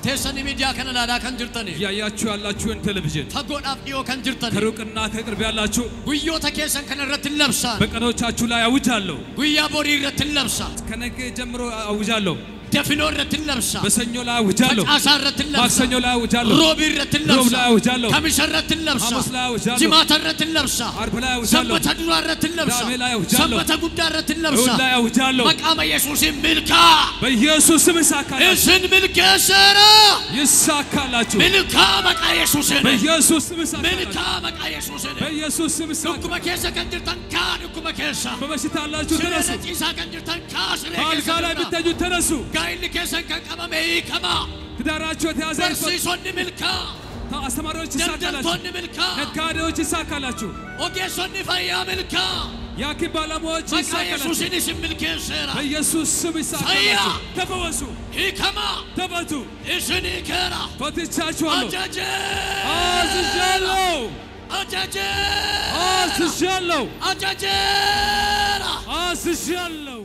تسني ميديا كان لا كان جرتني ያያችሁ ያላችሁን ቴሌቪዥን تقول أبديو كان جرتني ከሩቅና ከቅርብ ያላችሁ ويو تكيسن كان رت اللبسان በቀኖቻችሁ ላይ አውጃለሁ ويا بوري رت اللبسان ከነገ ጀምሮ አውጃለሁ دفنو رت اللبسان በሰኞ ላይ አውጃለሁ أسار رت اللبسان ማክሰኞ ላይ አውጃለሁ روبي رت ሮብ ላይ اللبسان አውጃለሁ كمش رت اللبسان ሐሙስ ላይ አውጃለሁ جمعة رت اللبسان ዓርብ ላይ አውጃለሁ سبت دنوار رت اللبسان ቅዳሜ ላይ አውጃለሁ سبت قدار رت እሁድ اللبسان ላይ አውጃለሁ مقام يسوع ملكا በኢየሱስ ስም ይሳካላችሁ اسن ملكا سرا ይሳካላችሁ ملكا مقا يسوع በኢየሱስ ስም ይሳካላችሁ ملكا مقا يسوع በኢየሱስ ስም ይሳካላችሁ لكم كيسا كنجرتن كان لكم كيسا በበሽታ ያላችሁ ተነሱ سلالة إيسا كنجرتن كاس በአልጋ ላይ ብትተኙ ተነሱ قايل لي كيسا كنقممي كما ትዳራችሁ የተያዘ برسيسون ملكا አስተማሪዎች ይሳካላችሁ دردلتون ملكا ነጋዴዎች ይሳካላችሁ وقيسون فيا ملكا ያኪም ባለሙያዎች مقا ይሳካላችሁ يسوع نسم ملكي سيرا በኢየሱስ ስም ይሳካላችሁ ተፈወሱ هي كما ተፈቱ إسني كيرا ፈትቻችኋለሁ أجاجي አዝዣለሁ أجاجي አዝዣለሁ أجاجي አዝዣለሁ